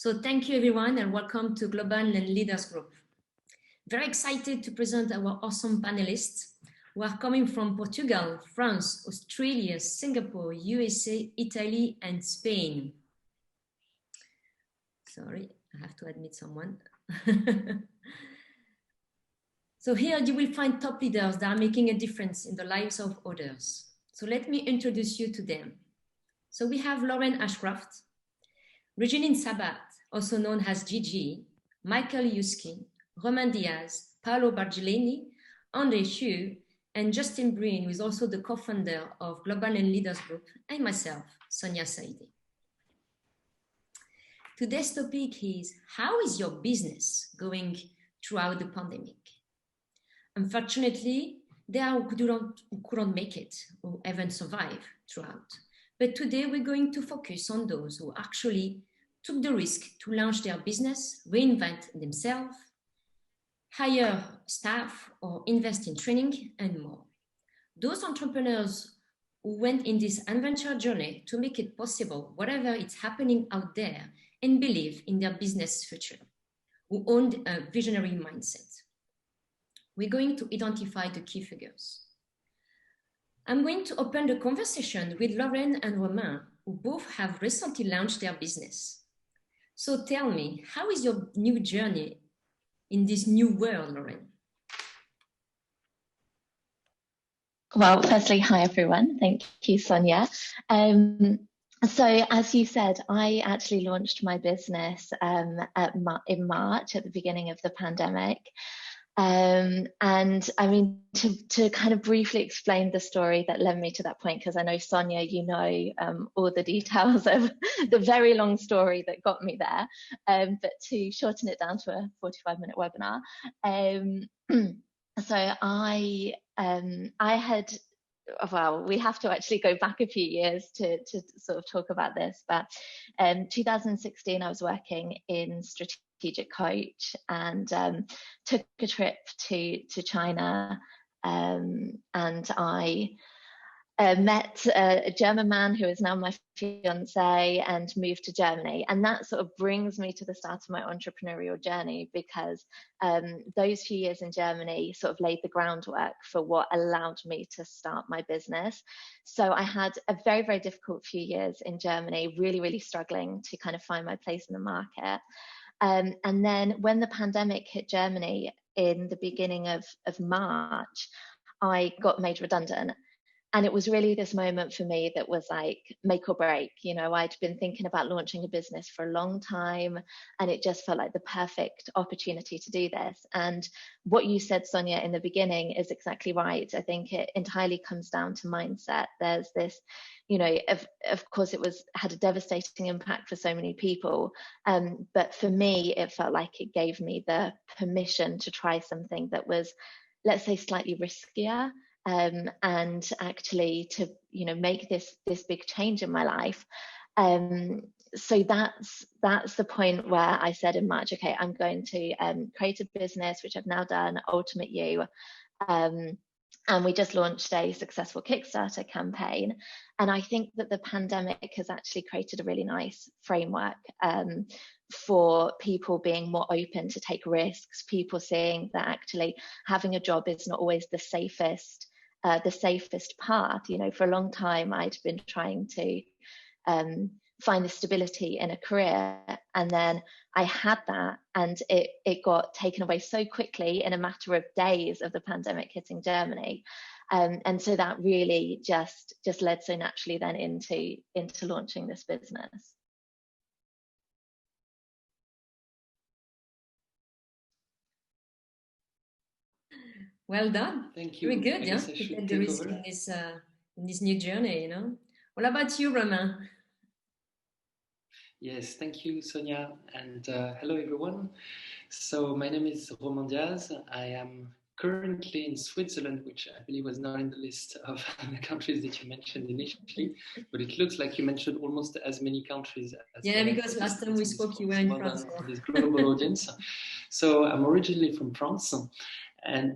So thank you everyone and welcome to Global and Leaders Group. Very excited to present our awesome panelists who are coming from Portugal, France, Australia, Singapore, USA, Italy, and Spain. Sorry, I have to admit someone. So here you will find top leaders that are making a difference in the lives of others. So let me introduce you to them. So we have Lauren Ashcroft, Regeline Sabbat, also known as Gigi, Michael Huskii, Romain Diaz, Paolo Bargellini, Andre Hugh, and Justin Breen, who is also the co-founder of Global and Leaders Group, and myself, Sonia Saidi. Today's topic is, how is your business going throughout the pandemic? Unfortunately, there are who couldn't make it or haven't survived throughout. But today we're going to focus on those who actually took the risk to launch their business, reinvent themselves, hire staff or invest in training and more. Those entrepreneurs who went in this adventure journey to make it possible, whatever is happening out there, and believe in their business future, who owned a visionary mindset. We're going to identify the key figures. I'm going to open the conversation with Lauren and Romain, who both have recently launched their business. So tell me, how is your new journey in this new world, Lauren? Well, firstly, hi everyone. Thank you, Sonia. So as you said, I actually launched my business in March at the beginning of the pandemic. And I mean, to kind of briefly explain the story that led me to that point, because I know, Sonia, you know all the details of the very long story that got me there, but to shorten it down to a 45-minute webinar. So I had, well, we have to actually go back a few years to sort of talk about this, but 2016, I was working in strategic coach and took a trip to China, and I met a German man who is now my fiance and moved to Germany. And that sort of brings me to the start of my entrepreneurial journey, because those few years in Germany sort of laid the groundwork for what allowed me to start my business. So I had a very, very difficult few years in Germany, really, really struggling to kind of find my place in the market. And then when the pandemic hit Germany in the beginning of March, I got made redundant. And it was really this moment for me that was like make or break. You know, I'd been thinking about launching a business for a long time, and it just felt like the perfect opportunity to do this. And what you said, Sonia, in the beginning is exactly right. I think it entirely comes down to mindset. There's this, you know, of course, it had a devastating impact for so many people. But for me, it felt like it gave me the permission to try something that was, let's say, slightly riskier. And actually to, you know, make this big change in my life. So that's the point where I said in March, okay, I'm going to create a business, which I've now done, Ultimate You. And we just launched a successful Kickstarter campaign. And I think that the pandemic has actually created a really nice framework for people being more open to take risks, people seeing that actually having a job is not always the safest path. You know, for a long time, I'd been trying to find the stability in a career, and then I had that, and it got taken away so quickly in a matter of days of the pandemic hitting Germany. And so that really just led so naturally then into launching this business. Well done. Thank you. Very good, yeah. To take the risk in this new journey, you know. What about you, Romain? Yes, thank you, Sonia, and hello everyone. So my name is Romain Diaz. I am currently in Switzerland, which I believe was not in the list of the countries that you mentioned initially, but it looks like you mentioned almost as many countries. Yeah, because last time we spoke, you were in France. For this global audience. So I'm originally from France, and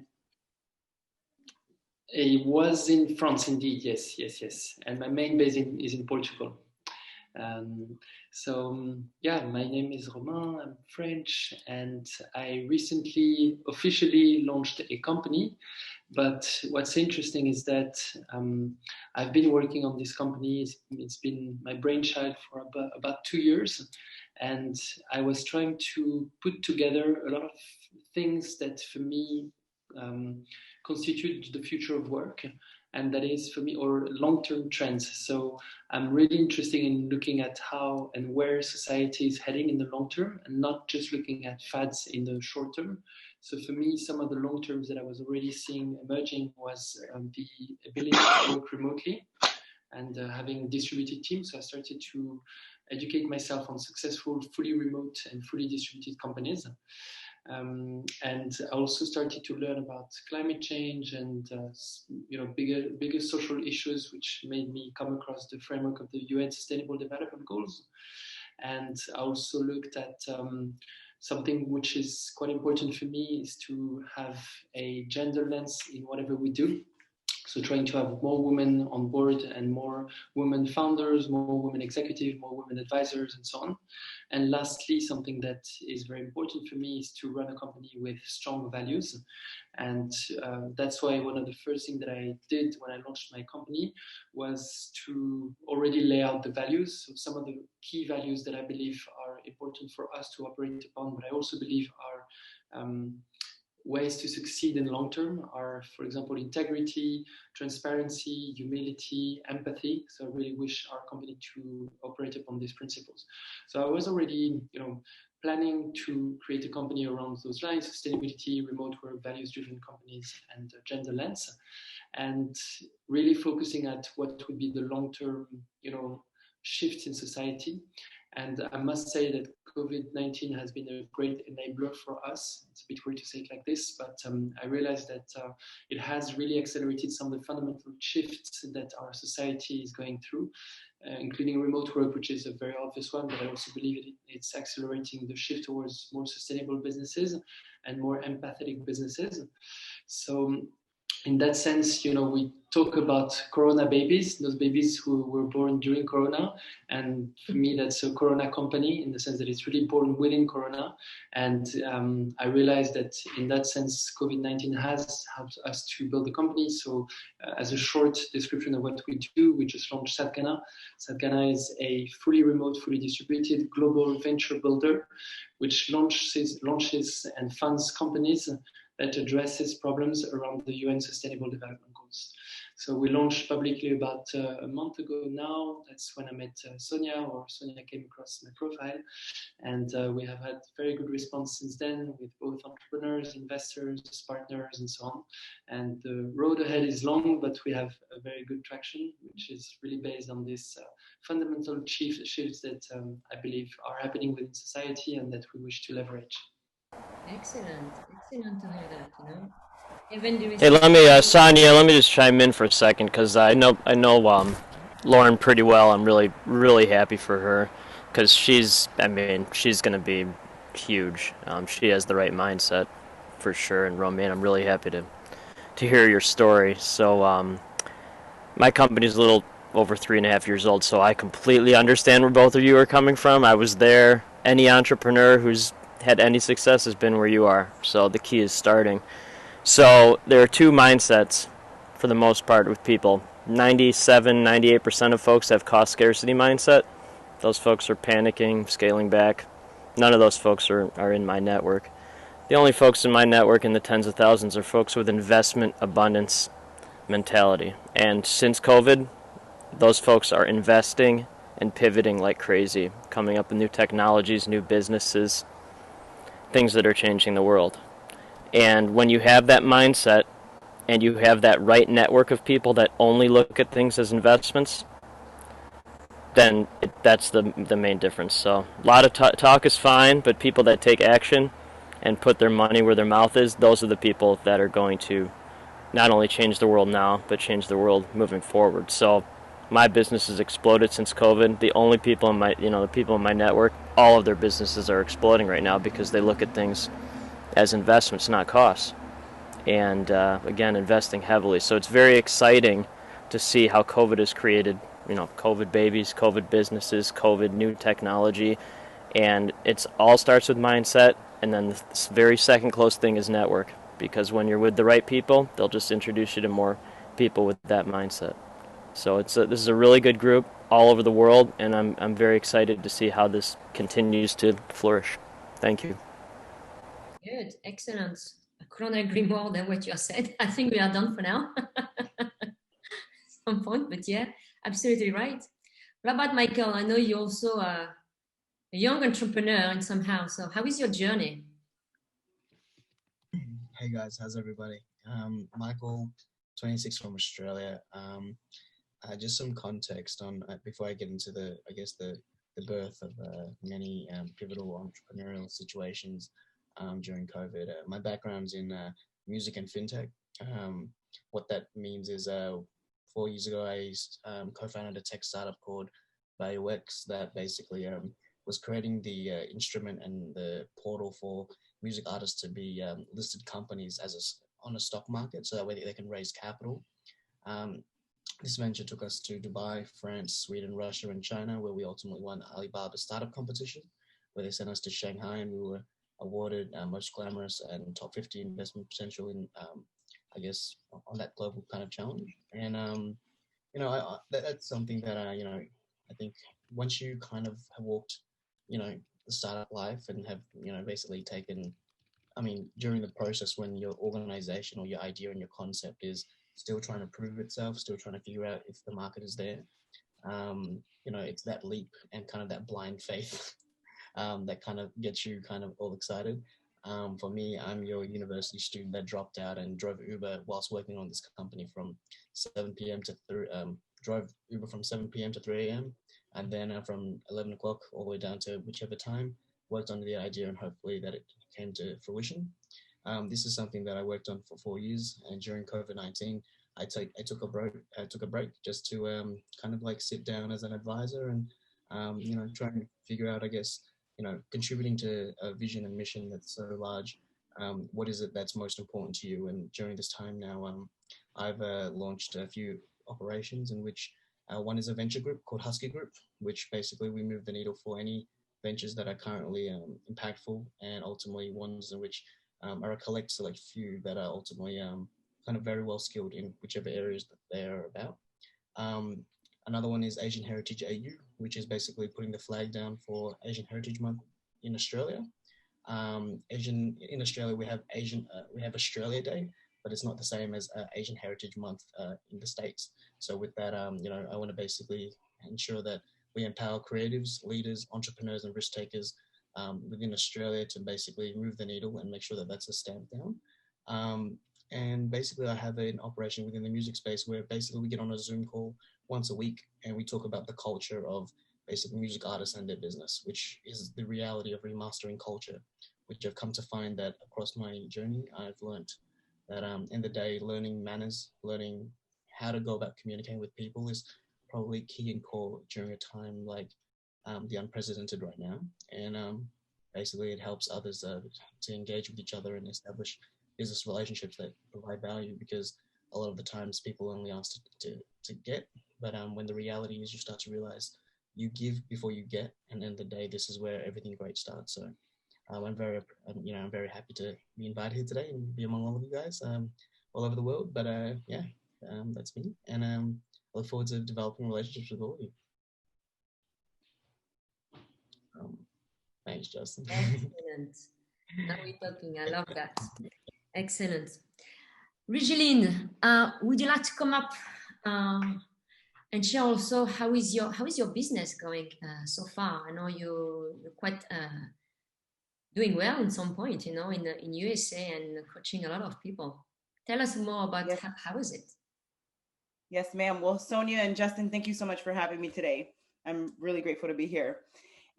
it was in France indeed, yes. And my main base is in Portugal. Yeah, my name is Romain, I'm French, and I recently officially launched a company. But what's interesting is that I've been working on this company. It's been my brainchild for about 2 years. And I was trying to put together a lot of things that for me constitute the future of work. And that is for me, or long-term trends. So I'm really interested in looking at how and where society is heading in the long term, and not just looking at fads in the short term. So for me, some of the long terms that I was already seeing emerging was the ability to work remotely and having distributed teams. So I started to educate myself on successful, fully remote and fully distributed companies. And I also started to learn about climate change and bigger social issues, which made me come across the framework of the UN Sustainable Development Goals. And I also looked at something which is quite important for me, is to have a gender lens in whatever we do. So trying to have more women on board and more women founders, more women executives, more women advisors, and so on. And lastly, something that is very important for me is to run a company with strong values. And that's why one of the first things that I did when I launched my company was to already lay out the values. So some of the key values that I believe are important for us to operate upon, but I also believe are ways to succeed in the long term are, for example, integrity, transparency, humility, empathy. So I really wish our company to operate upon these principles. So I was already, planning to create a company around those lines: sustainability, remote work, values-driven companies, and gender lens, and really focusing at what would be the long-term, shifts in society. And I must say that COVID-19 has been a great enabler for us. It's a bit weird to say it like this, but I realized that it has really accelerated some of the fundamental shifts that our society is going through, including remote work, which is a very obvious one, but I also believe it's accelerating the shift towards more sustainable businesses and more empathetic businesses. So in that sense, we talk about Corona babies, those babies who were born during Corona. And for me, that's a Corona company, in the sense that it's really born within Corona. And I realized that in that sense, COVID-19 has helped us to build a company. So as a short description of what we do, we just launched Satgana. Satgana is a fully remote, fully distributed global venture builder, which launches and funds companies that addresses problems around the UN Sustainable Development Goals. So we launched publicly about a month ago now. That's when I met Sonia, or Sonia came across my profile. And we have had very good response since then, with both entrepreneurs, investors, partners, and so on. And the road ahead is long, but we have a very good traction, which is really based on this fundamental shifts that I believe are happening within society and that we wish to leverage. Excellent to hear that. Even there is Hey, let me, Sonia, let me just chime in for a second, because I know Lauren pretty well. I'm really, really happy for her, because she's going to be huge. She has the right mindset, for sure. And Romain, I'm really happy to hear your story. So my company's a little over 3.5 years old, so I completely understand where both of you are coming from. I was there. Any entrepreneur who's had any success has been where you are. So the key is starting. So there are two mindsets for the most part with people. 98% of folks have cost scarcity mindset. Those folks are panicking, scaling back. None of those folks are in my network. The only folks in my network in the tens of thousands are folks with investment abundance mentality. And since COVID, those folks are investing and pivoting like crazy, coming up with new technologies, new businesses, things that are changing the world. And when you have that mindset and you have that right network of people that only look at things as investments, then that's the main difference. So a lot of talk is fine, but people that take action and put their money where their mouth is, those are the people that are going to not only change the world now, but change the world moving forward. So my business has exploded since COVID. The only people in the people in my network, all of their businesses are exploding right now because they look at things as investments, not costs. And again, investing heavily. So it's very exciting to see how COVID has created COVID babies, COVID businesses, COVID new technology, and it's all starts with mindset. And then the very second close thing is network, because when you're with the right people, they'll just introduce you to more people with that mindset. So this is a really good group all over the world, and I'm very excited to see how this continues to flourish. Thank you. Good, excellent. I couldn't agree more than what you said. I think we are done for now. Some point, but yeah, absolutely right. What about Michael? I know you're also a young entrepreneur in somehow. So how is your journey? Hey guys, how's everybody? Michael, 26 from Australia. Just some context on before I get into the birth of many pivotal entrepreneurial situations during COVID. My background's in music and fintech. What that means is 4 years ago, I co-founded a tech startup called ValueX that basically was creating the instrument and the portal for music artists to be listed companies on a stock market, so that way they can raise capital. This venture took us to Dubai, France, Sweden, Russia, and China, where we ultimately won Alibaba's startup competition, where they sent us to Shanghai, and we were awarded most glamorous and top 50 investment potential in, on that global kind of challenge. And that's something that I think once you kind of have walked, the startup life and have basically taken, during the process when your organization or your idea and your concept is still trying to prove itself, still trying to figure out if the market is there. It's that leap and kind of that blind faith that kind of gets you kind of all excited. For me, I'm your university student that dropped out and drove Uber whilst working on this company from 7 p.m. to drove Uber from 7 p.m. to 3 a.m. And then from 11 o'clock all the way down to whichever time, worked on the idea and hopefully that it came to fruition. This is something that I worked on for 4 years, and during COVID-19, I took a break just to kind of like sit down as an advisor and try and figure out, contributing to a vision and mission that's so large. What is it that's most important to you? And during this time now, I've launched a few operations in which one is a venture group called Huskii Group, which basically we move the needle for any ventures that are currently impactful, and ultimately ones in which are a select few that are ultimately kind of very well skilled in whichever areas that they are about. Another one is Asian Heritage AU, which is basically putting the flag down for Asian Heritage Month in Australia. In Australia, we have Australia Day, but it's not the same as Asian Heritage Month in the States. So with that, I want to basically ensure that we empower creatives, leaders, entrepreneurs, and risk takers within Australia to basically move the needle and make sure that that's a stamp down. And basically, I have an operation within the music space where basically we get on a Zoom call once a week and we talk about the culture of basically music artists and their business, which is the reality of remastering culture, which I've come to find that across my journey, I've learned that in the day, learning manners, learning how to go about communicating with people is probably key and core during a time like the unprecedented right now. And basically it helps others to engage with each other and establish business relationships that provide value, because a lot of the times people only ask to get, but when the reality is you start to realize you give before you get, and in the day, this is where everything great starts. So I'm very happy to be invited here today and be among all of you guys all over the world. But that's me, and I look forward to developing relationships with all of you. Thanks, Justin. Excellent. Now we're talking. I love that. Excellent. Regeline, would you like to come up and share also how is your business going so far? I know you're quite doing well in some point, in USA and coaching a lot of people. Tell us more about how is it? Yes, ma'am. Well, Sonia and Justin, thank you so much for having me today. I'm really grateful to be here.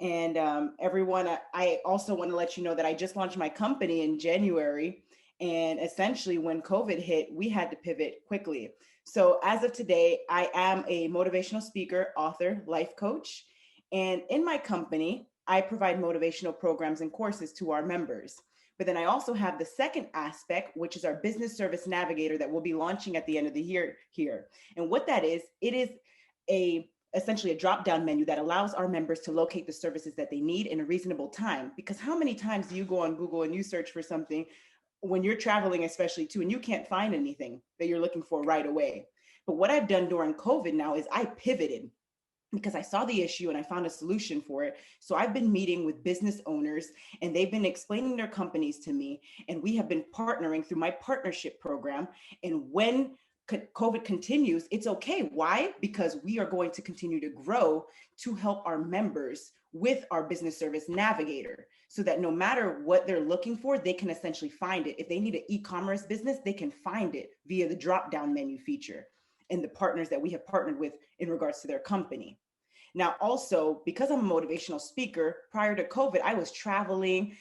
And everyone, I also want to let you know that I just launched my company in January. And essentially when COVID hit, we had to pivot quickly. So as of today, I am a motivational speaker, author, life coach. And in my company, I provide motivational programs and courses to our members. But then I also have the second aspect, which is our business service navigator that we'll be launching at the end of the year here. And what that is, it is a essentially a drop-down menu that allows our members to locate the services that they need in a reasonable time. Because how many times do you go on Google and you search for something when you're traveling, especially too, and you can't find anything that you're looking for right away? But what I've done during COVID now is I pivoted because I saw the issue and I found a solution for it. So I've been meeting with business owners and they've been explaining their companies to me. And we have been partnering through my partnership program. And when COVID continues, it's okay. Why? Because we are going to continue to grow to help our members with our business service navigator, so that no matter what they're looking for, they can essentially find it. If they need an e-commerce business, they can find it via the drop-down menu feature and the partners that we have partnered with in regards to their company. Now, also, because I'm a motivational speaker, prior to COVID, I was traveling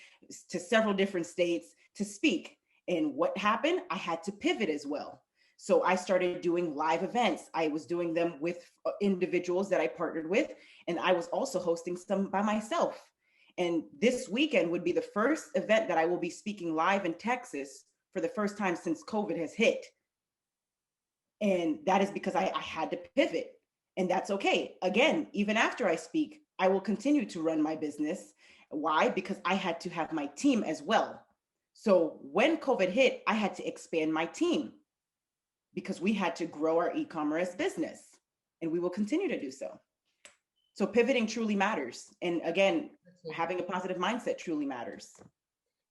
to several different states to speak. And what happened? I had to pivot as well. So I started doing live events. I was doing them with individuals that I partnered with, and I was also hosting some by myself. And this weekend would be the first event that I will be speaking live in Texas for the first time since COVID has hit. And that is because I had to pivot, and that's okay. Again, even after I speak, I will continue to run my business. Why? Because I had to have my team as well. So when COVID hit, I had to expand my team because we had to grow our e-commerce business, and we will continue to do so. So pivoting truly matters. And again, having a positive mindset truly matters.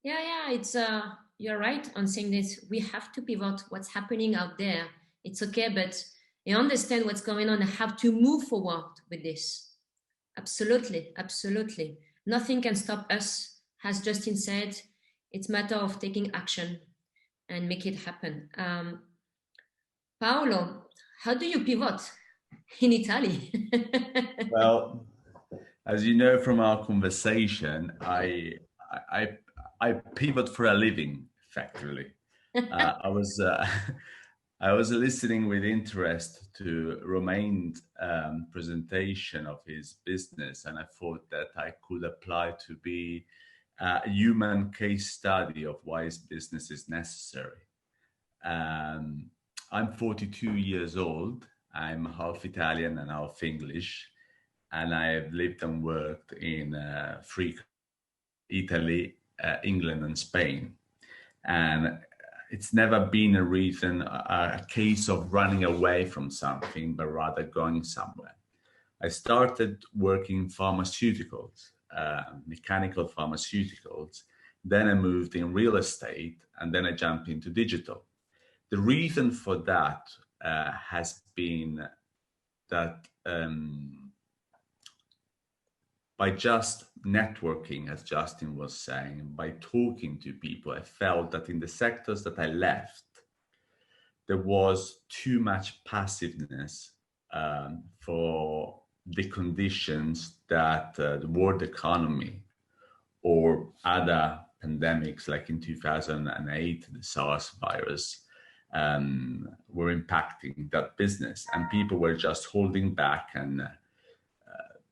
Yeah, it's you're right on saying this. We have to pivot what's happening out there. It's okay, but you understand what's going on and have to move forward with this. Absolutely. Nothing can stop us. As Justin said, it's a matter of taking action and make it happen. Paolo, how do you pivot in Italy? Well, as you know from our conversation, I pivot for a living, effectively. I was listening with interest to Romain's presentation of his business, and I thought that I could apply to be a human case study of why his business is necessary. I'm 42 years old. I'm half Italian and half English, and I have lived and worked in Italy, England, and Spain. And it's never been a case of running away from something, but rather going somewhere. I started working in pharmaceuticals, mechanical pharmaceuticals. Then I moved in real estate, and then I jumped into digital. The reason for that has been that by just networking, as Justin was saying, by talking to people, I felt that in the sectors that I left, there was too much passiveness for the conditions that the world economy or other pandemics like in 2008, the SARS virus, were impacting that business, and people were just holding back and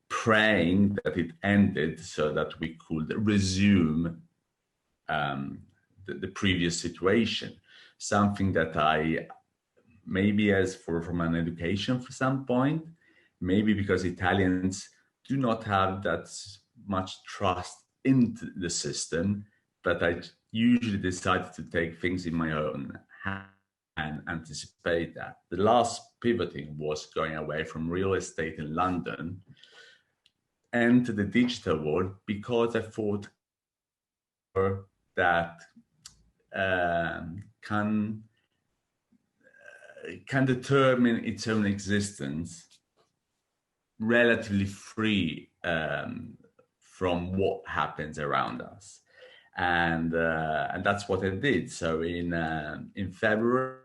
praying that it ended so that we could resume the previous situation. Something that I maybe as from an education for some point, maybe because Italians do not have that much trust into the system, but I usually decided to take things in my own hand and anticipate that. The last pivoting was going away from real estate in London and to the digital world, because I thought that can determine its own existence, relatively free from what happens around us, and that's what I did. So in February,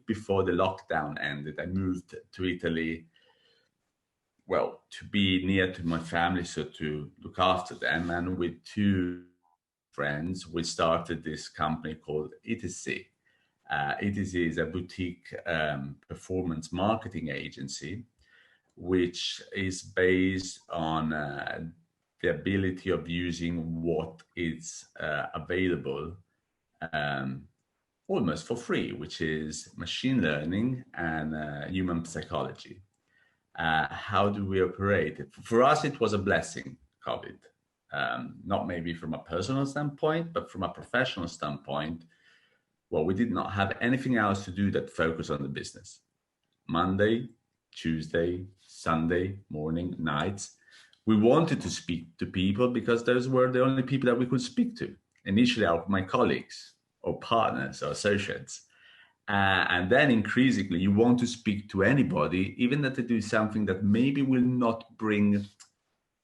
before the lockdown ended, I moved to Italy. Well, to be near to my family, so to look after them, and with two friends, we started this company called ETC. ETC is a boutique performance marketing agency, which is based on the ability of using what is available almost for free, which is machine learning and human psychology. How do we operate? For us, it was a blessing, COVID. Not maybe from a personal standpoint, but from a professional standpoint. Well, we did not have anything else to do that focus on the business. Monday, Tuesday, Sunday, morning, nights. We wanted to speak to people because those were the only people that we could speak to. Initially, my colleagues or partners or associates. And then increasingly, you want to speak to anybody, even that they do something that maybe will not bring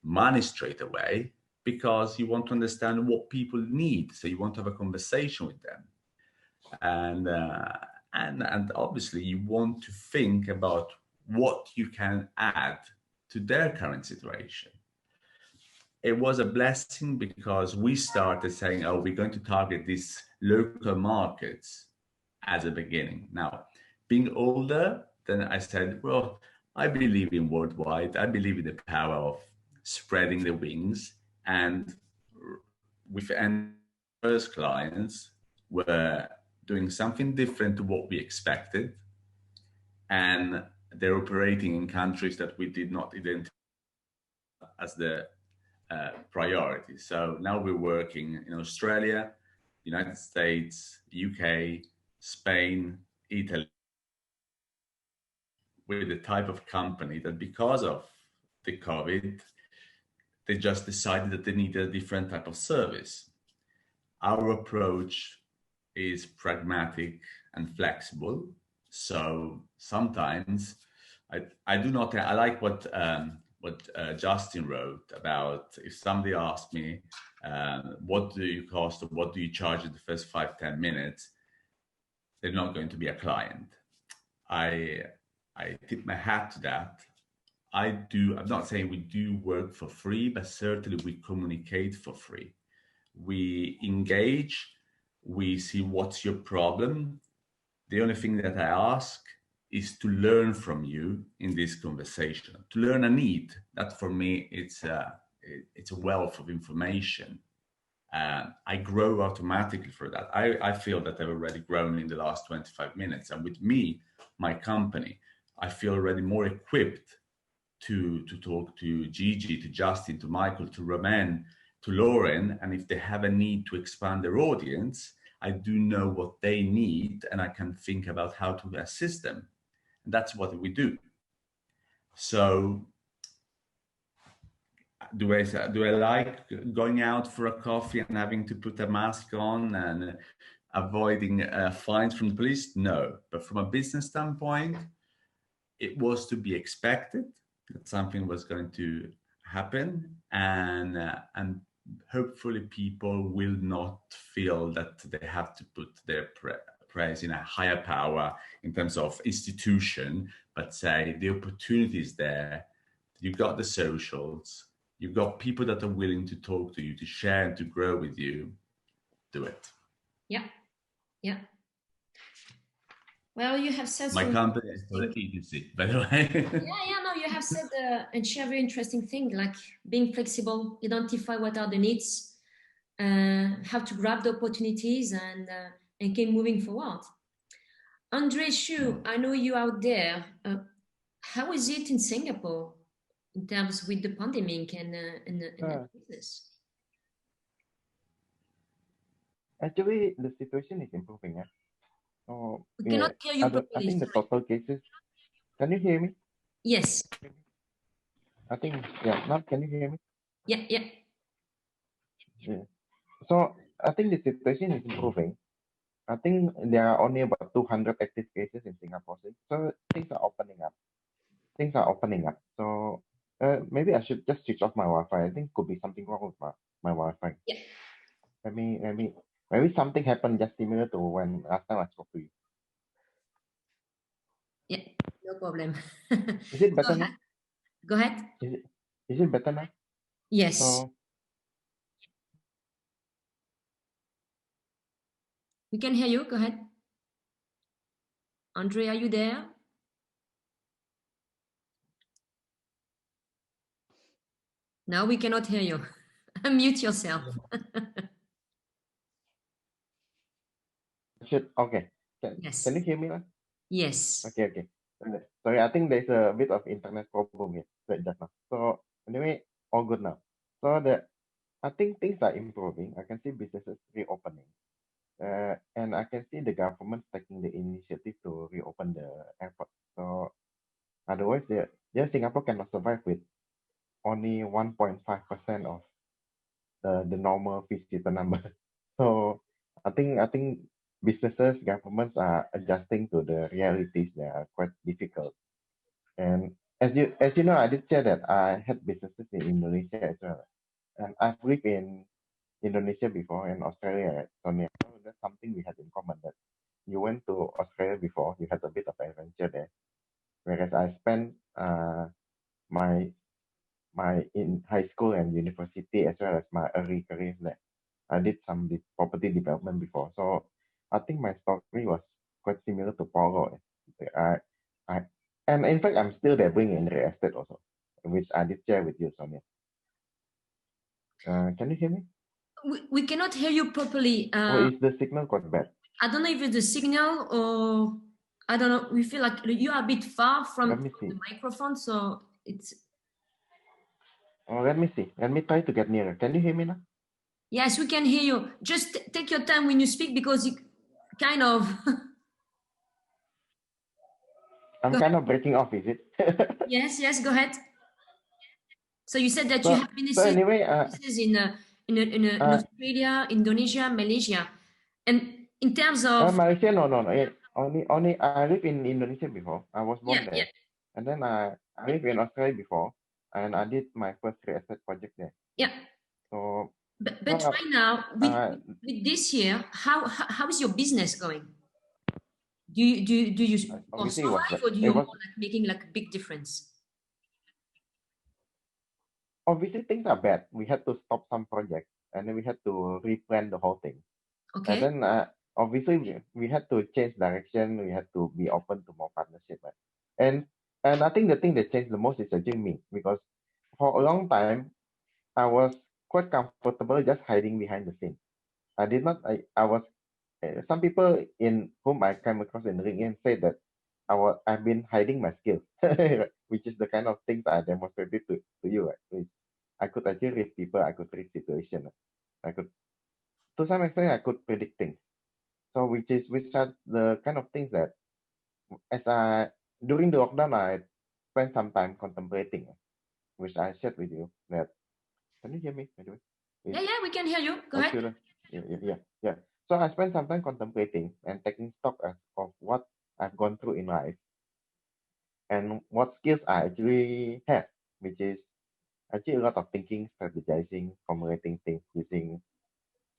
money straight away, because you want to understand what people need. So you want to have a conversation with them. And obviously, you want to think about what you can add to their current situation. It was a blessing because we started saying, oh, we're going to target these local markets as a beginning. Now, being older, then I said, well, I believe in worldwide. I believe in the power of spreading the wings. And with first clients were doing something different to what we expected. And they're operating in countries that we did not identify as the priority. So now we're working in Australia, United States, UK, Spain, Italy, with the type of company that because of the COVID, they just decided that they needed a different type of service. Our approach is pragmatic and flexible. So sometimes I like what Justin wrote about, if somebody asked me, what do you cost or what do you charge in the first 5-10 minutes? They're not going to be a client. I tip my hat to that. I'm not saying we do work for free, but certainly we communicate for free. We engage, we see what's your problem. The only thing that I ask is to learn from you in this conversation, to learn a need. That for me, it's a wealth of information. I grow automatically for that. I feel that I've already grown in the last 25 minutes. And with me, my company, I feel already more equipped to talk to Gigi, to Justin, to Michael, to Romain, to Lauren. And if they have a need to expand their audience, I do know what they need and I can think about how to assist them. And that's what we do. So do I like going out for a coffee and having to put a mask on and avoiding fines from the police? No. But from a business standpoint, it was to be expected that something was going to happen, and hopefully people will not feel that they have to put their praise in a higher power in terms of institution, but say the opportunity is there. You've got the socials. You've got people that are willing to talk to you, to share and to grow with you. Do it. Yeah. Yeah. Well, you have said my company is for the agency, by the way. No, you have said and share a very interesting thing, like being flexible, identify what are the needs, how to grab the opportunities, and keep moving forward. Andre Shu, I know you out there. How is it in Singapore in terms with the pandemic and the business? Actually, the situation is improving. Oh, we cannot hear you properly. I think the total cases. Can you hear me? Yes. I think, now can you hear me? Yeah. So I think the situation is improving. I think there are only about 200 active cases in Singapore. So things are opening up. So maybe I should just switch off my Wi-Fi. I think could be something wrong with my Wi-Fi. Yeah. Maybe something happened just similar to when last time I spoke to you. Yeah, no problem. Is it better now? Go ahead. Is it better now? Yes. So, we can hear you. Go ahead. Andre, are you there? No, we cannot hear you. Unmute yourself. okay. Yes. Can you hear me now? Yes. Okay. Sorry, I think there's a bit of internet problem here right just now. So anyway, all good now. So I think things are improving. I can see businesses reopening. And I can see the government taking the initiative to reopen the airport. So otherwise, Singapore cannot survive with only 1.5% of the normal visitor number. So I think businesses, governments are adjusting to the realities that are quite difficult. And as you know, I did share that I had businesses in Indonesia as well. And I've lived in Indonesia before and Australia, right, Sonia? So that's something we had in common, that you went to Australia before, you had a bit of adventure there. Whereas I spent my in high school and university as well as my early career there. I did some property development before. So I think my story was quite similar to Paolo. I, I, and in fact, I'm still dabbling in real estate also, which I did share with you, Sonia. Can you hear me? We cannot hear you properly. Or is the signal quite bad? I don't know if it's the signal or I don't know. We feel like you are a bit far from the microphone, so it's. Oh, let me see. Let me try to get nearer. Can you hear me now? Yes, we can hear you. Just take your time when you speak because you kind of. I'm kind of breaking off, is it? Yes, go ahead. So you said that you have been in Australia, Indonesia, Malaysia, and in terms of Malaysia, no. Only I lived in Indonesia before. I was born there, and then I lived in Australia before, and I did my first real estate project there. Yeah. So, but right now, with this year, how is your business going? Do you survive or do you more like making like a big difference? Obviously, things are bad. We had to stop some projects, and then we had to replan the whole thing. Okay. And then obviously we had to change direction. We had to be open to more partnership. Right? And I think the thing that changed the most is actually me, because for a long time I was quite comfortable just hiding behind the scene. I did not. I was. Some people in whom I came across in LinkedIn say that I've been hiding my skills, which is the kind of things I demonstrated to you. Right? I could actually read people. I could read situations. I could, to some extent, I could predict things. So which are the kind of things that during the lockdown I spent some time contemplating, which I shared with you. That can you hear me? By the way? Yeah, we can hear you. Go ahead. Yeah. So I spent some time contemplating and taking stock of what I've gone through in life and what skills I actually have, which is actually a lot of thinking, strategizing, formulating things using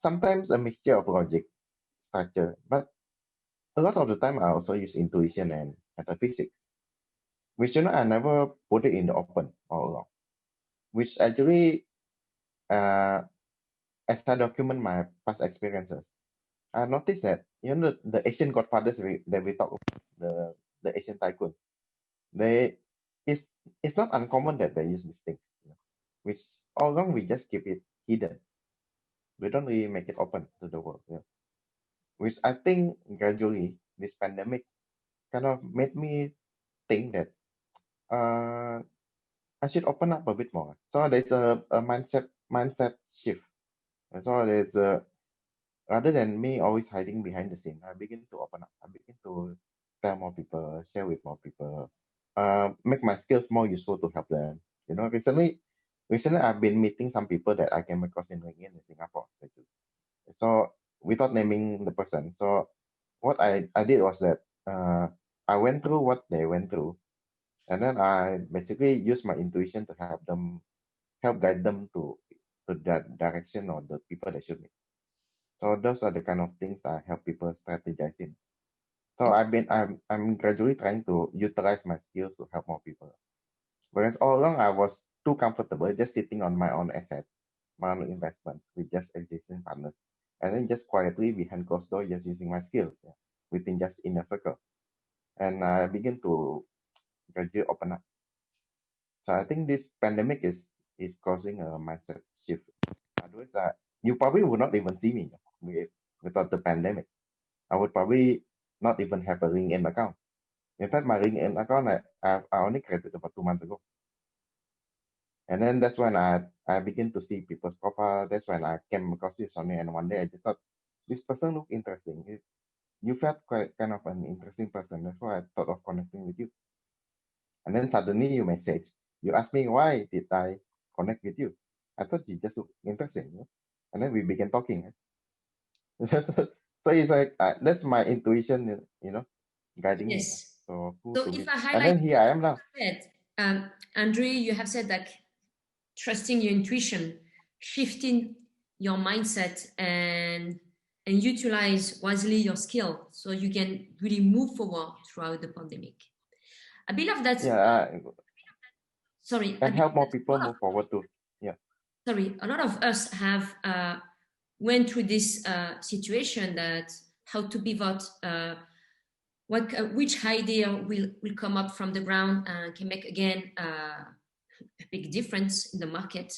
sometimes a mixture of logic, structure, but a lot of the time I also use intuition and metaphysics, which I never put it in the open all along, which actually as I document my past experiences, I noticed that the Asian godfathers that we talk about, the Asian tycoon, they it's it's not uncommon that they use these things, which all along we just keep it hidden. We don't really make it open to the world. Which I think gradually this pandemic kind of made me think that I should open up a bit more. So there's a mindset shift. And so there's rather than me always hiding behind the scene, I begin to open up. I begin to tell more people, share with more people, make my skills more useful to help them. Recently I've been meeting some people that I came across in LinkedIn in Singapore. So without naming the person, so what I did was that I went through what they went through, and then I basically used my intuition to help guide them to that direction or the people they should meet. So those are the kind of things I help people strategize in. So I'm gradually trying to utilize my skills to help more people. Whereas all along I was too comfortable just sitting on my own assets, my own investments with just existing partners, and then just quietly behind closed door, just using my skills within just inner circle. And I begin to gradually open up. So I think this pandemic is causing a mindset shift. Otherwise, you probably would not even see me without the pandemic. I would probably not even have a LinkedIn account. In fact, my LinkedIn account, I only created about 2 months ago. And then that's when I begin to see people's profile. That's when I came across you, Sonia, and one day I just thought, this person looked interesting. You felt quite kind of an interesting person. That's why I thought of connecting with you. And then suddenly you message. You asked me why did I connect with you. I thought you just looked interesting. And then we began talking. So it's like that's my intuition, guiding me. Yes. So who So to if meet. I And highlight then here I am now. Andre, you have said that trusting your intuition, shifting your mindset, and utilize wisely your skill so you can really move forward throughout the pandemic. I believe that's and help more people move forward too. Yeah. Sorry, a lot of us have went through this situation that how to pivot, which idea will come up from the ground and can make again a big difference in the market.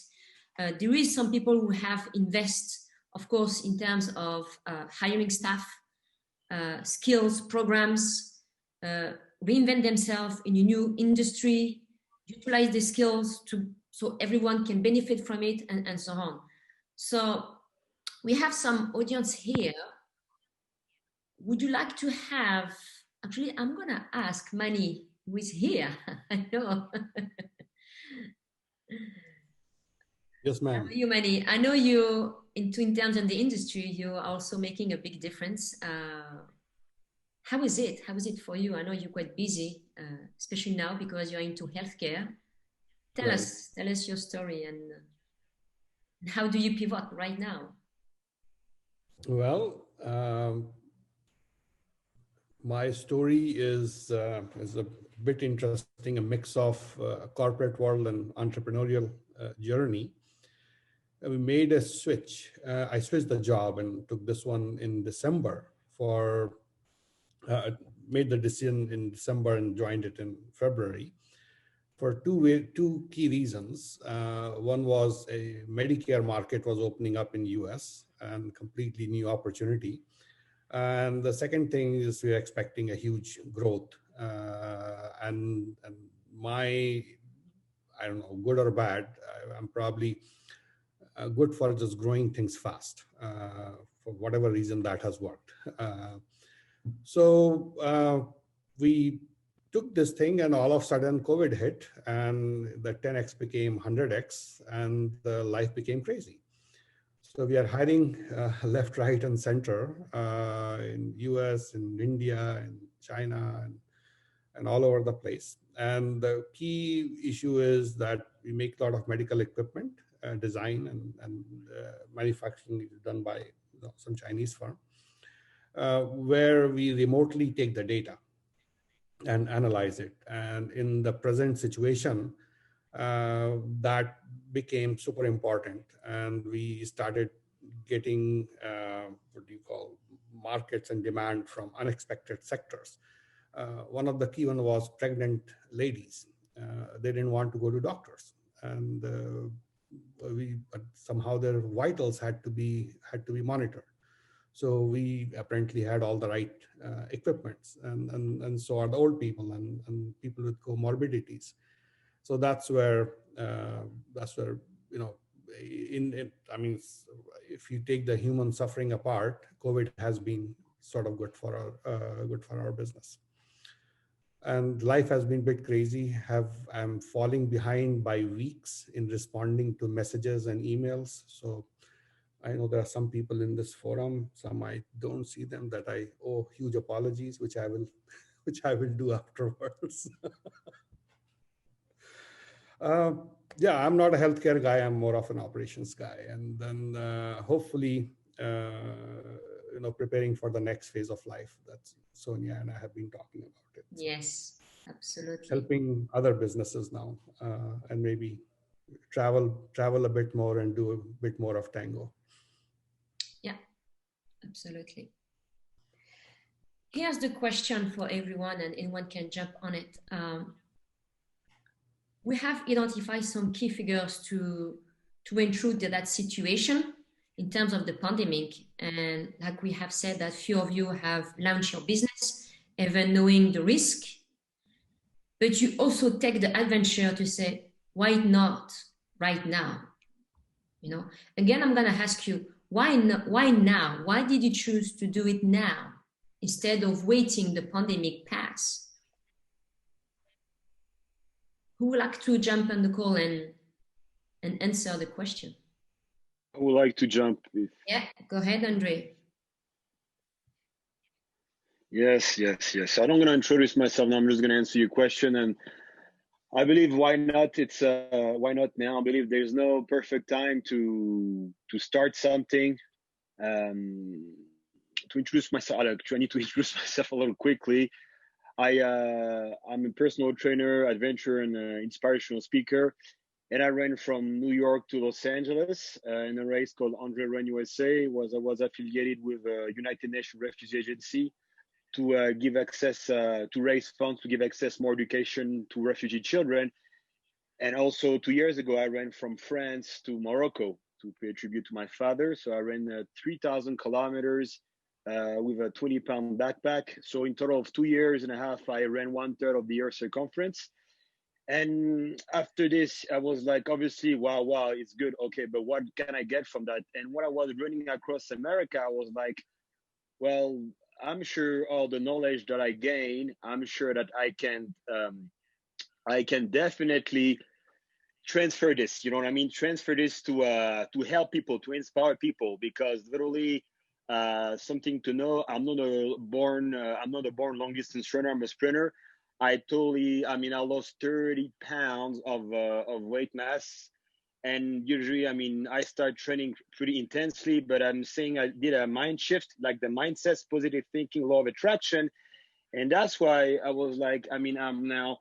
There is some people who have invested, of course, in terms of hiring staff, skills, programs, reinvent themselves in a new industry, utilize the skills so everyone can benefit from it, and so on. So we have some audience here. Would you like to have, actually, I'm going to ask Mani, who is here. I know. Yes, ma'am. How are you, Mani? I know you, in terms of the industry, you're also making a big difference. How is it? How is it for you? I know you're quite busy, especially now because you're into healthcare. Tell us your story and how do you pivot right now? Well, my story is a bit interesting, a mix of corporate world and entrepreneurial journey. We made a switch. I switched the job and took this one in December made the decision in December and joined it in February for two key reasons. One was a Medicare market was opening up in US and completely new opportunity. And the second thing is we're expecting a huge growth and my, I don't know, good or bad, I'm probably good for just growing things fast for whatever reason that has worked. So we took this thing and all of a sudden COVID hit and the 10x became 100x and the life became crazy. So we are hiring left, right, and center in US, in India, in China, and all over the place. And the key issue is that we make a lot of medical equipment, design and manufacturing is done by some Chinese firm, where we remotely take the data and analyze it. And in the present situation, that became super important. And we started getting, markets and demand from unexpected sectors. One of the key one was pregnant ladies. They didn't want to go to doctors. And but somehow their vitals had to be monitored. So we apparently had all the right equipments, and so are the old people and people with comorbidities. So that's where if you take the human suffering apart, COVID has been sort of good for our business. And life has been a bit crazy. I'm falling behind by weeks in responding to messages and emails. So I know there are some people in this forum, some I don't see them, that I owe huge apologies, which I will do afterwards. I'm not a healthcare guy. I'm more of an operations guy. And then hopefully, preparing for the next phase of life. That's Sonia and I have been talking about it. Yes, absolutely. Helping other businesses now and maybe travel a bit more and do a bit more of tango. Yeah, absolutely. Here's the question for everyone, and anyone can jump on it. We have identified some key figures to went through that situation in terms of the pandemic. And like we have said, that few of you have launched your business, even knowing the risk but you also take the adventure to say, why not right now? You know, again, I'm going to ask you, why now? Why did you choose to do it now instead of waiting the pandemic pass? Who would like to jump on the call and answer the question? I would like to jump. Yeah, go ahead, Andre. Yes. I don't going to introduce myself now. I'm just going to answer your question. And I believe why not? It's why not now? I believe there's no perfect time to start something. To introduce myself, I need to introduce myself a little quickly. I'm a personal trainer, adventure, and inspirational speaker. And I ran from New York to Los Angeles in a race called Andre Run USA. I was affiliated with United Nations Refugee Agency to give access, to raise funds, to give access more education to refugee children. And also 2 years ago, I ran from France to Morocco to pay tribute to my father. So I ran 3,000 kilometers with a 20-pound backpack. So in total of 2 years and a half, I ran 1/3 of the Earth circumference. And after this, I was like, obviously, wow, it's good. Okay, but what can I get from that? And when I was running across America, I was like, well, I'm sure all the knowledge that I gain, I'm sure that I can definitely transfer this. You know what I mean? Transfer this to help people, to inspire people, because literally, something to know. I'm not a born long distance runner. I'm a sprinter. I lost 30 pounds of weight mass. And usually, I start training pretty intensely, but I'm saying I did a mind shift, like the mindsets, positive thinking, law of attraction. And that's why I was like, I'm now,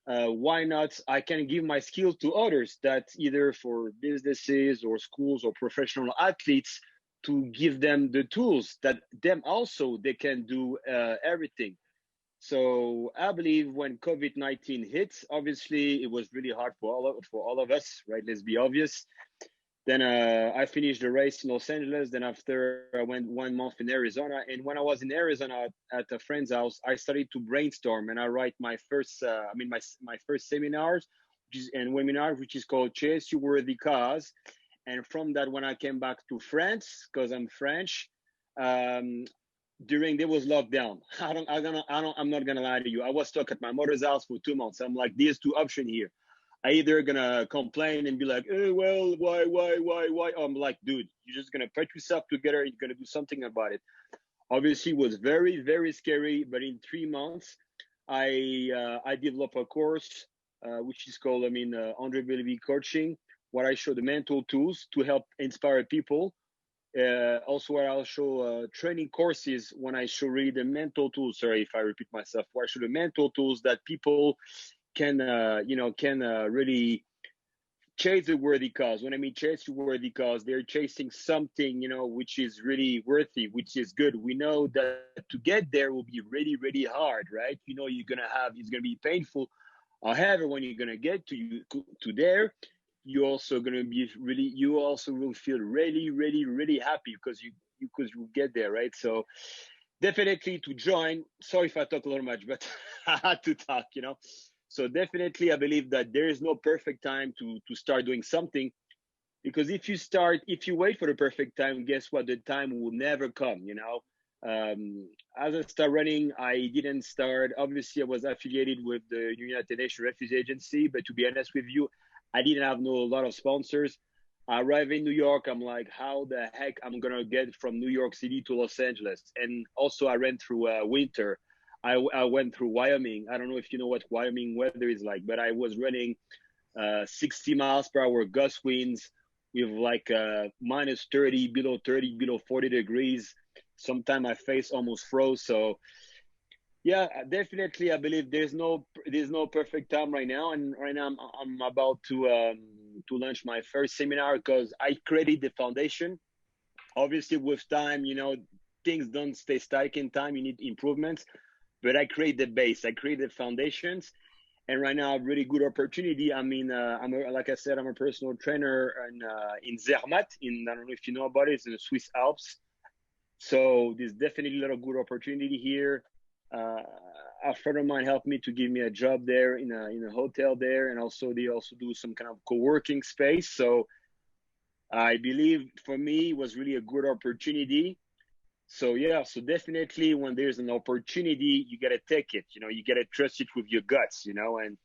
why not? I can give my skills to others, that either for businesses or schools or professional athletes, to give them the tools that them also, they can do everything. So I believe when COVID-19 hit, obviously it was really hard for all of us, right? Let's be obvious. Then I finished the race in Los Angeles. Then after I went 1 month in Arizona. And when I was in Arizona at a friend's house, I started to brainstorm and I write my first, my first seminars and webinar, which is called Chase Your Worthy Cause. And from that, when I came back to France, because I'm French, there was lockdown. I'm not gonna lie to you. I was stuck at my mother's house for 2 months. I'm like, there's two options here. I either gonna complain and be like, well, why? I'm like, dude, you're just gonna put yourself together and you're gonna do something about it. Obviously, it was very, very scary. But in 3 months, I developed a course which is called, Andre Bellevue Coaching, where I show the mental tools to help inspire people. Also, I'll show training courses when I show really the mental tools. Sorry if I repeat myself. Where I show the mental tools that people can really chase a worthy cause. When I mean chase a worthy cause, they're chasing something, which is really worthy, which is good. We know that to get there will be really, really hard, right? It's gonna be painful. However, when you're gonna get to there, you also will feel really, really, really happy because you get there, right? So definitely to join. Sorry if I talk a little much, but I had to talk, So definitely, I believe that there is no perfect time to start doing something, because if you wait for the perfect time, guess what? The time will never come, As I start running, I didn't start. Obviously, I was affiliated with the United Nations Refugee Agency, but to be honest with you, I didn't have a lot of sponsors. I arrived in New York. I'm like, how the heck I'm going to get from New York City to Los Angeles? And also I ran through winter. I went through Wyoming. I don't know if you know what Wyoming weather is like, but I was running 60 miles per hour gust winds with like minus 30, below 40 degrees. Sometimes my face almost froze. So yeah, definitely. I believe there's no perfect time right now, and right now I'm about to launch my first seminar, because I created the foundation. Obviously, with time, things don't stay static in time. You need improvements, but I create the base. I create the foundations, and right now, a really good opportunity. Like I said, I'm a personal trainer in Zermatt. I don't know if you know about it. It's in the Swiss Alps. So there's definitely a lot of good opportunity here. a friend of mine helped me to give me a job there in a hotel there, and also they also do some kind of co-working space. So I believe for me it was really a good opportunity. So yeah, so definitely when there's an opportunity, you gotta take it. You gotta trust it with your guts. And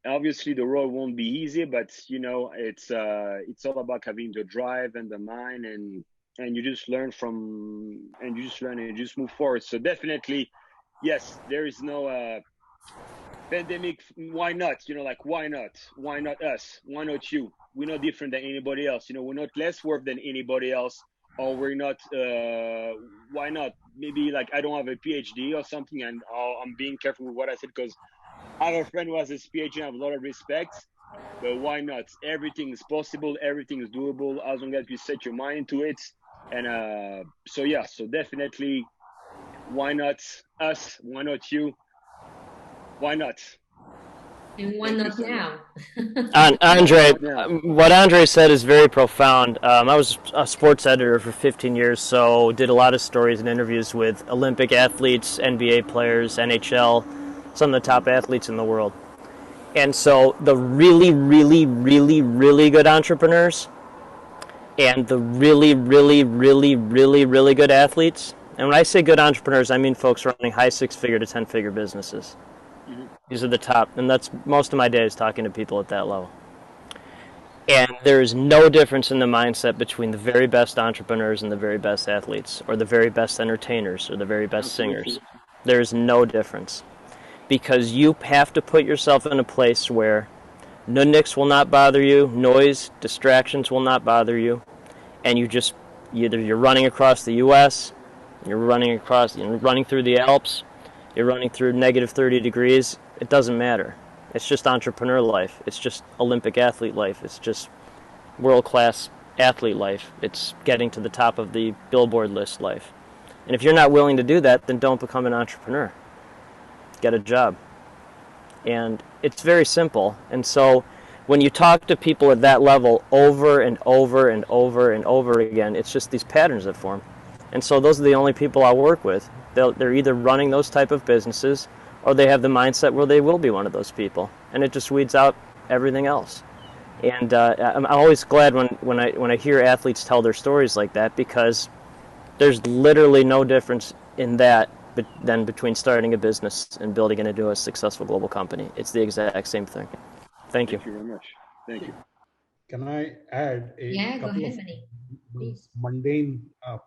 obviously the road won't be easy, but it's all about having the drive and the mind, and you just learn and you just move forward. So definitely, yes, there is no pandemic. Why not? Like, why not us? Why not you? We're not different than anybody else. We're not less worth than anybody else, or we're not why not? Maybe like I don't have a PhD or something, and I'm being careful with what I said because I have a friend who has his PhD and I have a lot of respect. But why not? Everything is possible, everything is doable as long as you set your mind to it. And so yeah, so definitely, why not us? Why not you? Why not? And why Thank you, not Sonia. now? Andre, Yeah. what Andre said is very profound. I was a sports editor for 15 years, so did a lot of stories and interviews with Olympic athletes, NBA players, NHL, some of the top athletes in the world. And so the really, really, really, really good entrepreneurs and the really, really, really, really, really good athletes, and when I say good entrepreneurs, I mean folks running high 6-figure to 10-figure businesses. Mhm. These are the top, and that's most of my day is talking to people at that level. And there is no difference in the mindset between the very best entrepreneurs and the very best athletes, or the very best entertainers, or the very best singers. There is no difference. Because you have to put yourself in a place where nudniks will not bother you, noise, distractions will not bother you, and either you're running across the U.S., you're running through the Alps, you're running through negative 30 degrees, it doesn't matter. It's just entrepreneur life. It's just Olympic athlete life. It's just world-class athlete life. It's getting to the top of the Billboard list life. And if you're not willing to do that, then don't become an entrepreneur. Get a job. And it's very simple. And so when you talk to people at that level over and over and over and over again, it's just these patterns that form. And so those are the only people I work with. They're either running those type of businesses or they have the mindset where they will be one of those people. And it just weeds out everything else. And I'm always glad when I hear athletes tell their stories like that, because there's literally no difference in that than between starting a business and building it into a successful global company. It's the exact same thing. Thank you. Thank you very much. Thank you. Can I add a Go couple ahead, of Vinny. Please. mundane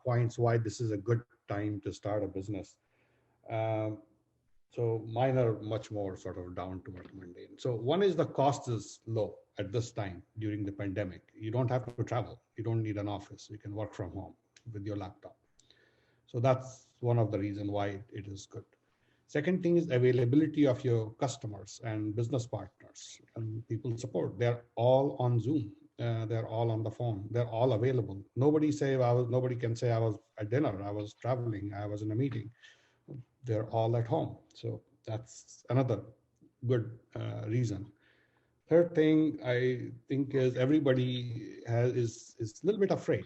points why this is a good time to start a business? So mine are much more sort of down to mundane. So one is the cost is low at this time during the pandemic. You don't have to travel. You don't need an office. You can work from home with your laptop. So that's one of the reasons why it is good. Second thing is availability of your customers and business partners and people support. They're all on Zoom. They're all on the phone. They're all available. Nobody can say I was at dinner, I was traveling, I was in a meeting. They're all at home. So that's another good reason. Third thing I think is everybody is a little bit afraid,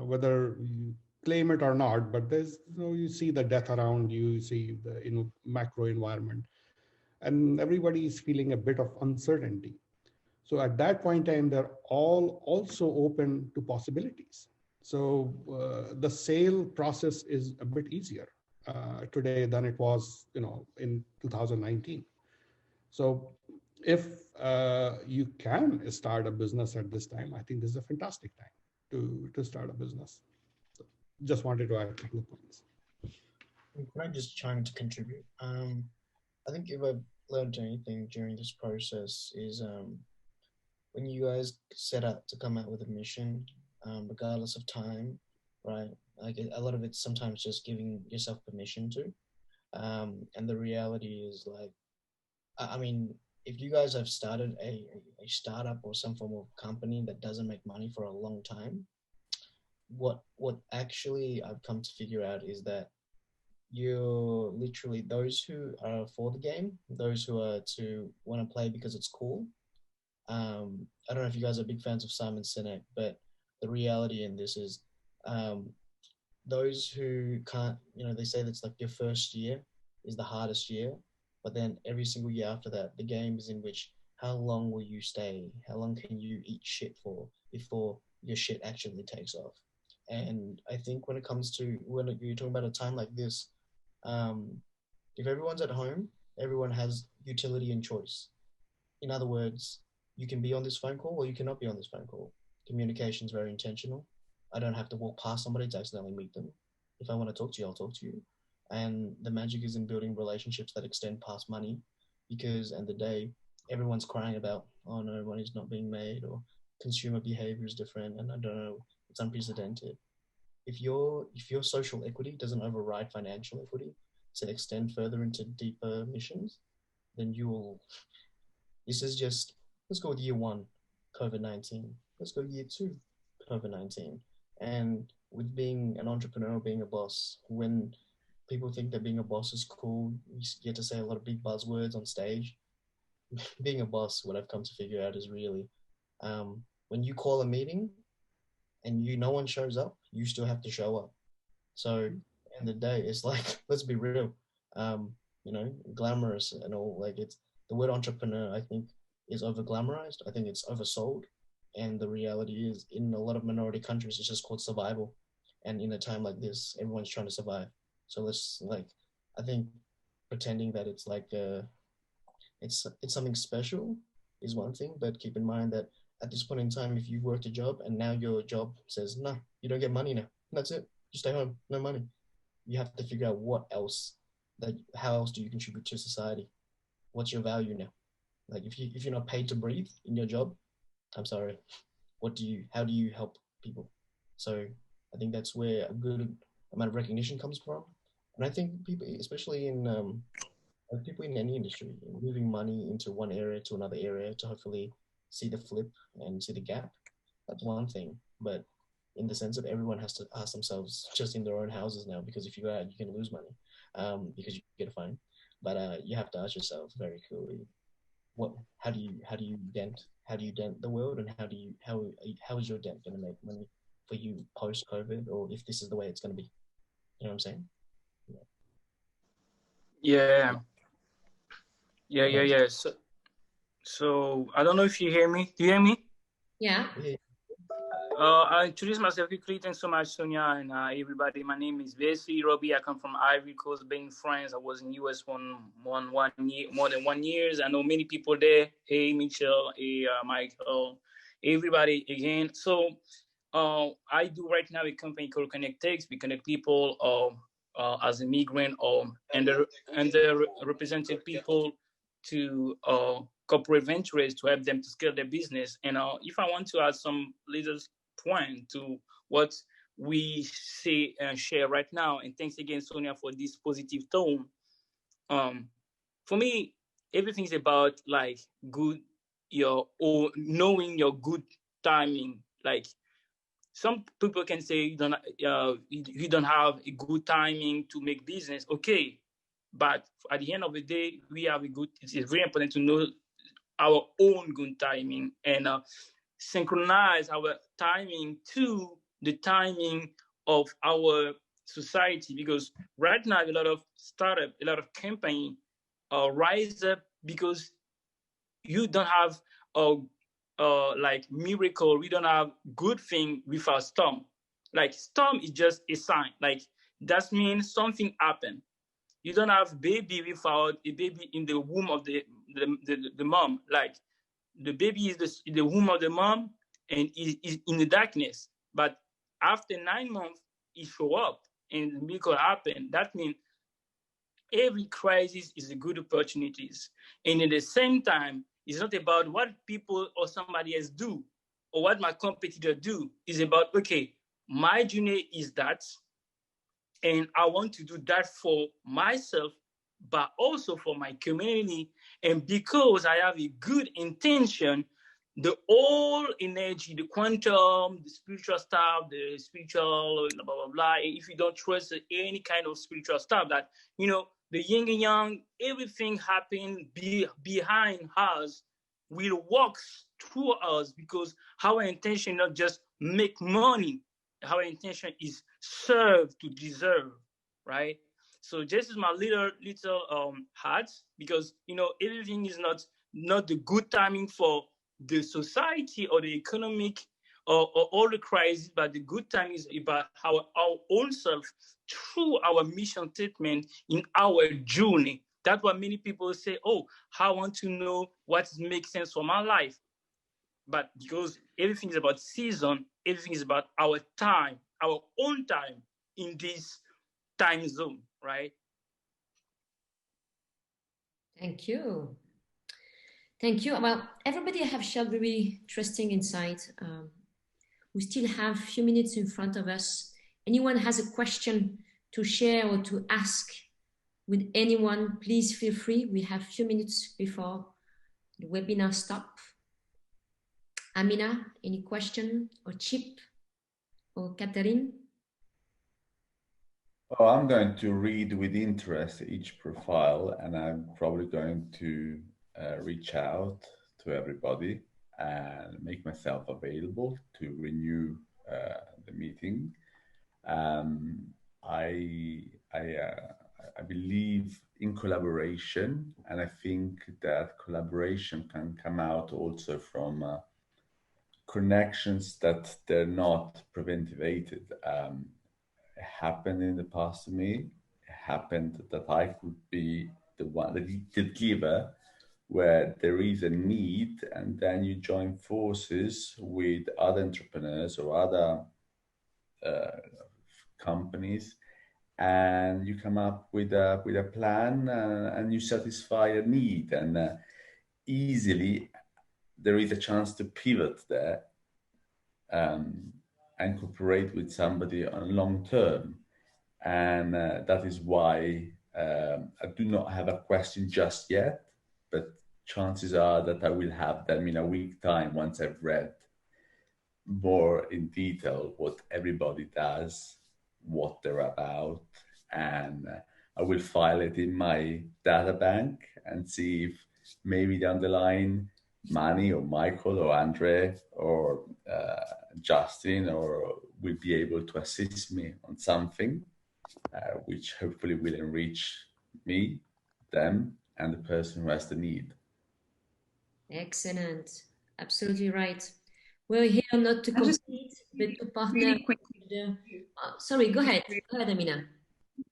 whether you claim it or not, but you see the death around you, you see the macro environment, and everybody is feeling a bit of uncertainty. So at that point in time, they're all also open to possibilities. So the sale process is a bit easier today than it was, in 2019. So if you can start a business at this time, I think this is a fantastic time to start a business. So just wanted to add a couple of points. Can I just chime to contribute? I think if I've learned anything during this process is when you guys set out to come out with a mission, regardless of time, right? Like a lot of it's sometimes just giving yourself permission to. And the reality is like, I mean, if you guys have started a startup or some form of company that doesn't make money for a long time, what actually I've come to figure out is that you're literally those who are for the game, those who are to want to play because it's cool. I don't know if you guys are big fans of Simon Sinek, but the reality in this is those who can't, they say that's like your first year is the hardest year. But then every single year after that, the game is in which how long will you stay? How long can you eat shit for before your shit actually takes off? And I think when it comes to when you're talking about a time like this, if everyone's at home, everyone has utility and choice. In other words, you can be on this phone call or you cannot be on this phone call. Communication is very intentional. I don't have to walk past somebody to accidentally meet them. If I want to talk to you, I'll talk to you. And the magic is in building relationships that extend past money, because at the end of the day, everyone's crying about, oh no, money's not being made, or consumer behavior is different, and I don't know, it's unprecedented. If your social equity doesn't override financial equity to extend further into deeper missions, then you will. This is just, let's go with year one, COVID-19. Let's go year two, COVID-19. And with being an entrepreneur, being a boss, when people think that being a boss is cool, you get to say a lot of big buzzwords on stage. Being a boss, what I've come to figure out is really, when you call a meeting and no one shows up, you still have to show up. So in the day, it's like, let's be real, glamorous and all, like it's, the word entrepreneur, I think, is over glamorized. I think it's oversold. And the reality is, in a lot of minority countries, it's just called survival. And in a time like this, everyone's trying to survive. So let's, I think pretending that it's like, it's something special is one thing, but keep in mind that at this point in time, if you worked a job and now your job says, no, you don't get money now, that's it, you stay home, no money. You have to figure out how else do you contribute to society? What's your value now? Like if you're not paid to breathe in your job, I'm sorry, how do you help people? So I think that's where a good amount of recognition comes from. And I think people, especially in people in any industry, moving money into one area to another area to hopefully see the flip and see the gap, that's one thing. But in the sense that everyone has to ask themselves just in their own houses now, because if you go out, you can lose money because you get a fine. But you have to ask yourself very clearly, how do you dent the world, and how is your dent going to make money for you post COVID, or if this is the way it's going to be? You know what I'm saying? Yeah. So I don't know if you hear me. Do you hear me? Yeah. I'll introduce myself quickly. Thanks so much, Sonia, and everybody. My name is Bessie Robbie. I come from Ivory Coast, being friends. I was in US more than 1 year. I know many people there. Hey, Michelle. Hey, Michael. Everybody again. So I do right now a company called ConnectX. We connect people as immigrant or underrepresented people to corporate ventures to help them to scale their business. And if I want to add some little point to what we say and share right now, and thanks again, Sonia, for this positive tone. For me, everything is about like knowing your good timing. Like some people can say you don't have a good timing to make business. Okay, but at the end of the day, it is very important to know our own good timing and synchronize our timing to the timing of our society. Because right now, a lot of startup, a lot of company rise up because you don't have like miracle. We don't have good thing without storm. Like storm is just a sign. Like that means something happened. You don't have baby without a baby in the womb of the mom. Like the baby is in the womb of the mom and is in the darkness. But after 9 months, it show up and the miracle happen. That means every crisis is a good opportunities. And at the same time, it's not about what people or somebody else do or what my competitor do. It's about, okay, my journey is that, and I want to do that for myself, but also for my community. And because I have a good intention, the whole energy, the quantum, the spiritual stuff, the spiritual blah, blah, blah, if you don't trust any kind of spiritual stuff, that, the yin and yang, everything happening behind us will walk through us, because our intention not just make money. Our intention is serve to deserve, right? So just as my little hat, because everything is not the good timing for the society or the economic or all the crises, but the good time is about our own self through our mission statement in our journey. That's what many people say, oh, I want to know what makes sense for my life. But because everything is about season, everything is about our time, our own time in this time zone, right? Thank you. Thank you. Well, everybody have shared very interesting insight. We still have a few minutes in front of us. Anyone has a question to share or to ask with anyone, please feel free. We have a few minutes before the webinar stop. Amina, any question? Or Chip? Or Catherine? Oh, I'm going to read with interest each profile, and I'm probably going to reach out to everybody and make myself available to renew the meeting. I believe in collaboration, and I think that collaboration can come out also from connections that they're not preventivated. It happened in the past to me. It happened that I could be the one, the giver, where there is a need, and then you join forces with other entrepreneurs or other companies, and you come up with a plan, and you satisfy a need, and easily there is a chance to pivot there and cooperate with somebody on long term. And that is why I do not have a question just yet, but chances are that I will have them in a week's time once I've read more in detail what everybody does, what they're about, and I will file it in my data bank and see if maybe down the line Manny or Michael or Andre or Justin or will be able to assist me on something which hopefully will enrich me, them, and the person who has the need. Excellent. Absolutely right. We're here not to compete, but to partner. Really quickly. Sorry, go ahead. Go ahead, Amina.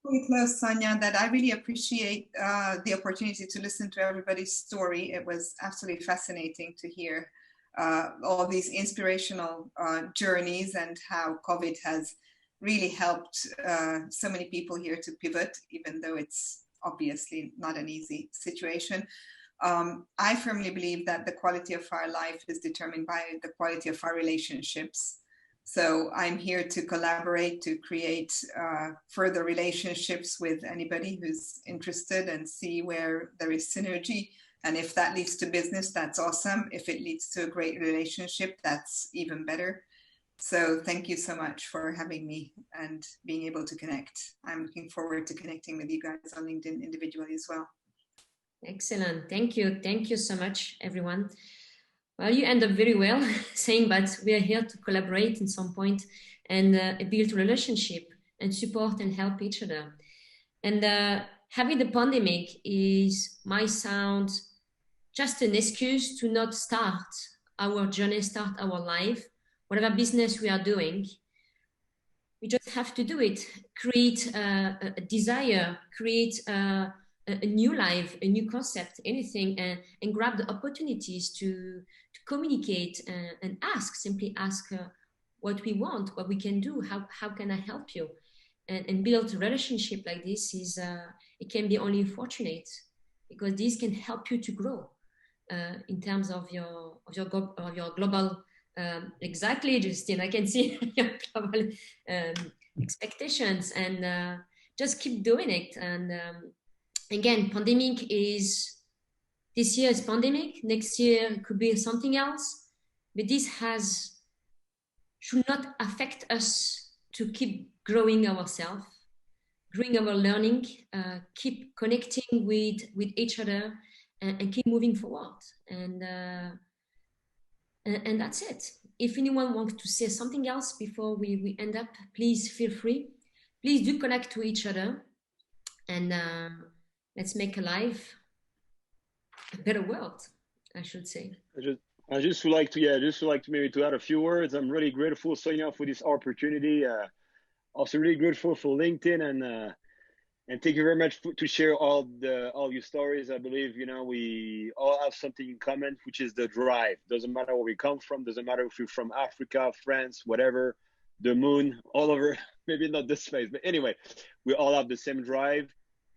We close, Sonia, that I really appreciate the opportunity to listen to everybody's story. It was absolutely fascinating to hear all these inspirational journeys and how COVID has really helped so many people here to pivot, even though it's obviously not an easy situation. I firmly believe that the quality of our life is determined by the quality of our relationships. So I'm here to collaborate, to create further relationships with anybody who's interested and see where there is synergy. And if that leads to business, that's awesome. If it leads to a great relationship, that's even better. So thank you so much for having me and being able to connect. I'm looking forward to connecting with you guys on LinkedIn individually as well. Excellent. Thank you. Thank you so much, everyone. Well, you end up very well saying that we are here to collaborate in some point and build relationship and support and help each other. And having the pandemic might sound just an excuse to not start our journey, start our life, whatever business we are doing. We just have to do it, create a desire, create a new life, a new concept, anything, and grab the opportunities to communicate and simply ask what we want, what we can do, how can I help you? And build a relationship like this it can be only fortunate, because this can help you to grow in terms of your global, exactly, Justine, I can see your global expectations, and just keep doing it. And again, this year is pandemic, next year could be something else, but this should not affect us to keep growing ourselves, growing our learning, keep connecting with each other, and keep moving forward. And that's it. If anyone wants to say something else before we end up, please feel free. Please do connect to each other. and let's make a life a better world, I should say. I just would like to maybe to add a few words. I'm really grateful, Sonia, for this opportunity. Also really grateful for LinkedIn, and thank you very much to share all your stories. I believe, we all have something in common, which is the drive. Doesn't matter where we come from. Doesn't matter if you're from Africa, France, whatever, the moon, all over. Maybe not this space, but anyway, we all have the same drive.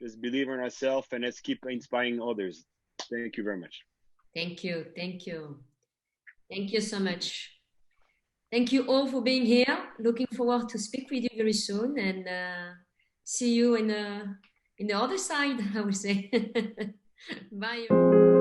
Just believe in ourselves, and let's keep inspiring others. Thank you very much. Thank you. Thank you. Thank you so much. Thank you all for being here. Looking forward to speak with you very soon, and see you in the other side, I would say. Bye.